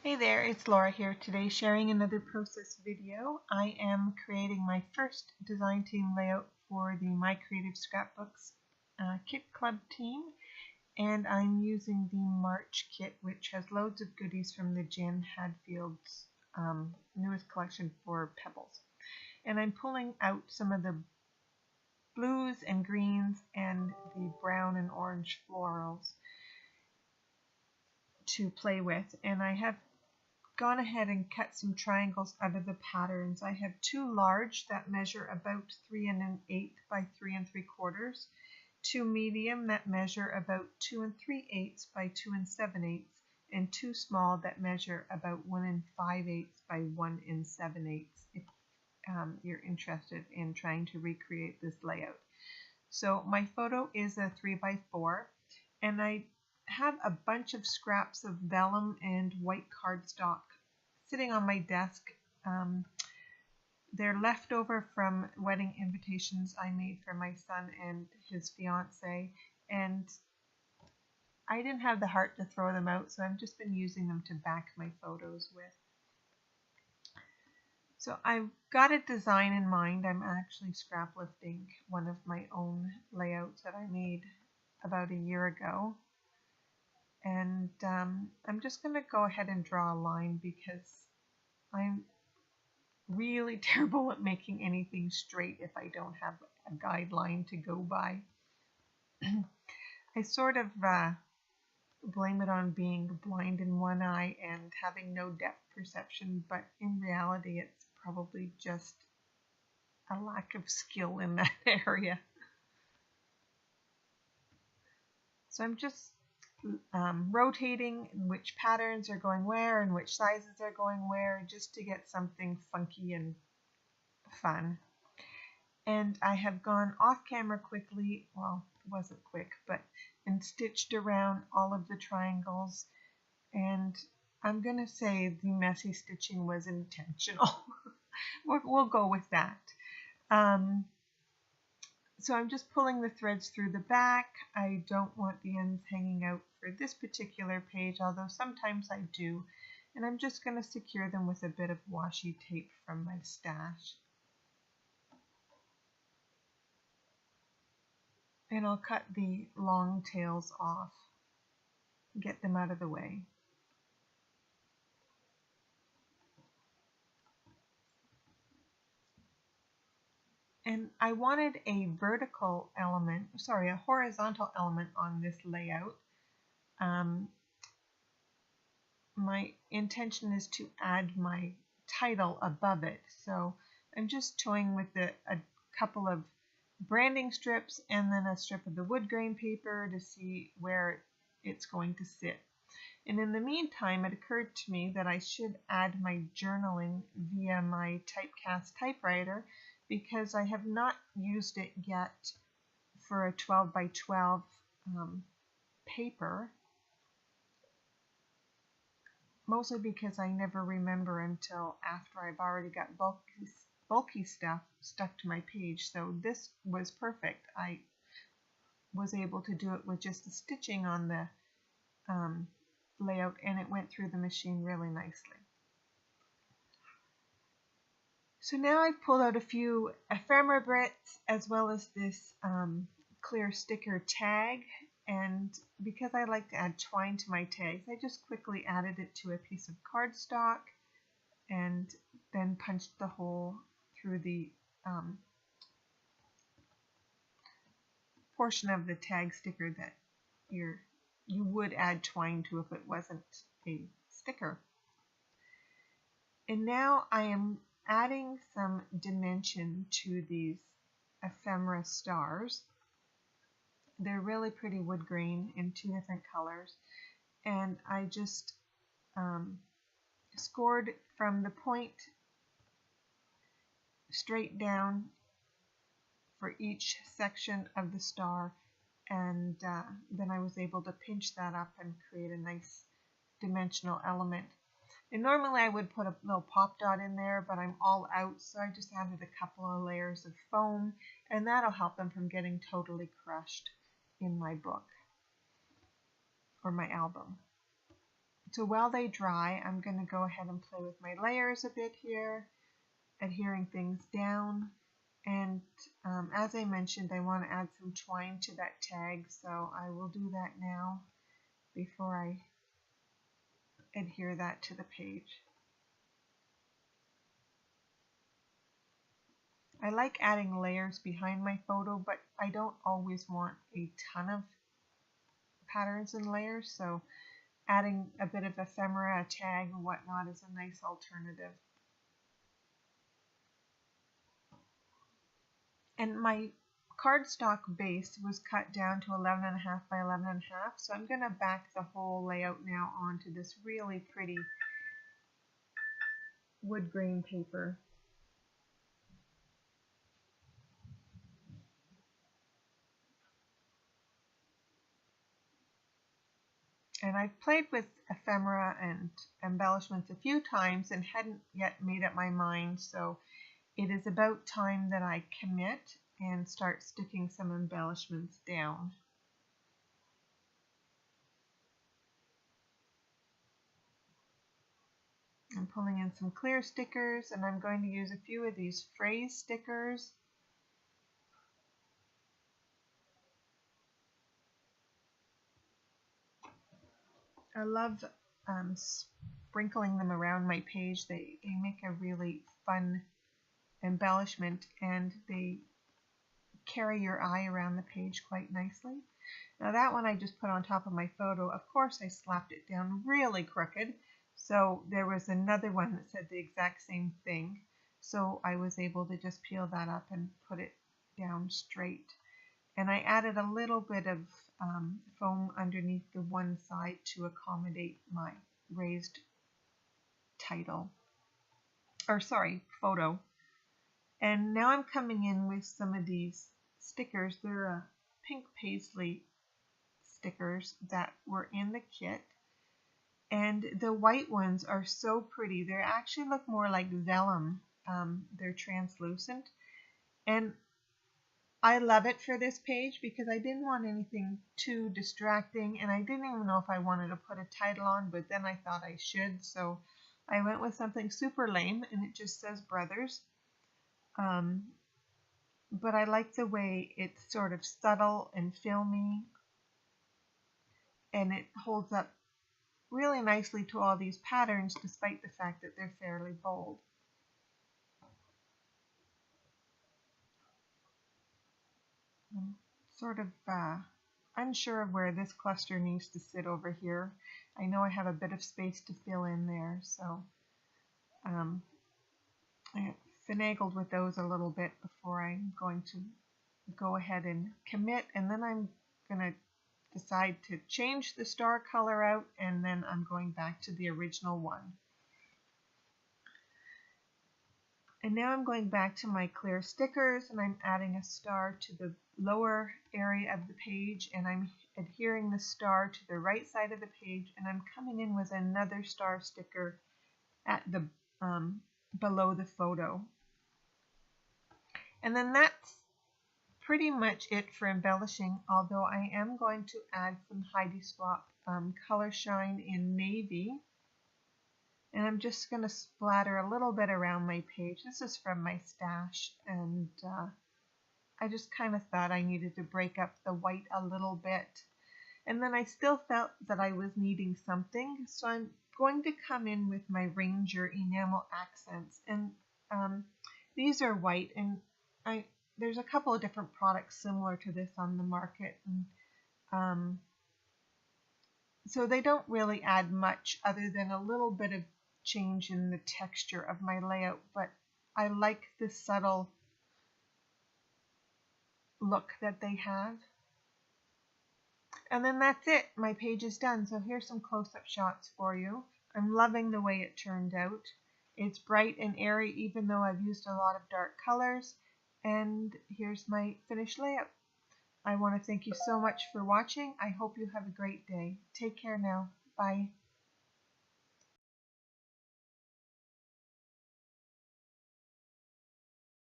Hey there, it's Laura here today sharing another process video. I am creating my first design team layout for the My Creative Scrapbooks kit club team, and I'm using the March kit, which has loads of goodies from the Jen Hadfield's newest collection for Pebbles. And I'm pulling out some of the blues and greens and the brown and orange florals to play with, and I have gone ahead and cut some triangles out of the patterns. I have two large that measure about 3 1/8 by 3 3/4, two medium that measure about 2 3/8 by 2 7/8, and two small that measure about 1 5/8 by 1 7/8 if you're interested in trying to recreate this layout. So my photo is a 3 by 4, and I have a bunch of scraps of vellum and white cardstock sitting on my desk. They're left over from wedding invitations I made for my son and his fiance, and I didn't have the heart to throw them out, so I've just been using them to back my photos with. So I've got a design in mind. I'm actually scrap lifting one of my own layouts that I made about a year ago. And I'm just going to go ahead and draw a line because I'm really terrible at making anything straight if I don't have a guideline to go by. I sort of blame it on being blind in one eye and having no depth perception, but in reality it's probably just a lack of skill in that area. So I'm just rotating which patterns are going where and which sizes are going where, just to get something funky and fun. And I have gone off camera quickly, well, it wasn't quick, and stitched around all of the triangles, and I'm gonna say the messy stitching was intentional. We'll go with that. So I'm just pulling the threads through the back. I don't want the ends hanging out for this particular page, although sometimes I do. And I'm just going to secure them with a bit of washi tape from my stash. And I'll cut the long tails off, get them out of the way. And I wanted a horizontal element on this layout. My intention is to add my title above it, so I'm just toying with a couple of branding strips and then a strip of the wood grain paper to see where it's going to sit. And in the meantime, it occurred to me that I should add my journaling via my typecast typewriter, because I have not used it yet for a 12 by 12 paper, mostly because I never remember until after I've already got bulky stuff stuck to my page. So this was perfect. I was able to do it with just the stitching on the layout, and it went through the machine really nicely. So now I've pulled out a few ephemera bits as well as this clear sticker tag, and because I like to add twine to my tags, I just quickly added it to a piece of cardstock and then punched the hole through the portion of the tag sticker that you would add twine to if it wasn't a sticker. And now I am adding some dimension to these ephemera stars. They're really pretty wood grain in two different colors, and I just scored from the point straight down for each section of the star, and then I was able to pinch that up and create a nice dimensional element. And normally I would put a little pop dot in there, but I'm all out, so I just added a couple of layers of foam, and that'll help them from getting totally crushed in my book or my album. So while they dry, I'm going to go ahead and play with my layers a bit here, adhering things down. And as I mentioned, I want to add some twine to that tag, so I will do that now before I adhere that to the page. I like adding layers behind my photo, but I don't always want a ton of patterns and layers, so adding a bit of ephemera, a tag, and whatnot is a nice alternative. And my cardstock base was cut down to 11.5 by 11.5, so I'm going to back the whole layout now onto this really pretty wood grain paper. And I've played with ephemera and embellishments a few times and hadn't yet made up my mind, so it is about time that I commit and start sticking some embellishments down. I'm pulling in some clear stickers, and I'm going to use a few of these phrase stickers. I love sprinkling them around my page. They make a really fun embellishment, and they carry your eye around the page quite nicely. Now that one I just put on top of my photo. Of course I slapped it down really crooked, so there was another one that said the exact same thing, so I was able to just peel that up and put it down straight. And I added a little bit of foam underneath the one side to accommodate my raised title, or sorry, photo. And now I'm coming in with some of these stickers. They're pink paisley stickers that were in the kit. And the white ones are so pretty. They actually look more like vellum. They're translucent. And I love it for this page because I didn't want anything too distracting, and I didn't even know if I wanted to put a title on, but then I thought I should, so I went with something super lame, and it just says Brothers. But I like the way it's sort of subtle and filmy, and it holds up really nicely to all these patterns despite the fact that they're fairly bold. I'm sort of unsure of where this cluster needs to sit over here. I know I have a bit of space to fill in there, so I finagled with those a little bit before I'm going to go ahead and commit, and then I'm going to decide to change the star color out, and then I'm going back to the original one. And now I'm going back to my clear stickers, and I'm adding a star to the lower area of the page, and I'm adhering the star to the right side of the page, and I'm coming in with another star sticker at the below the photo. And then that's pretty much it for embellishing, although I am going to add some Heidi Swap color shine in navy. And I'm just going to splatter a little bit around my page. This is from my stash, and I just kind of thought I needed to break up the white a little bit. And then I still felt that I was needing something, so I'm going to come in with my Ranger enamel accents. And these are white, and there's a couple of different products similar to this on the market. And, so they don't really add much other than a little bit of change in the texture of my layout, but I like the subtle look that they have. And then that's it. My page is done. So here's some close-up shots for you. I'm loving the way it turned out. It's bright and airy even though I've used a lot of dark colors. And here's my finished layout. I want to thank you so much for watching. I hope you have a great day. Take care now. Bye.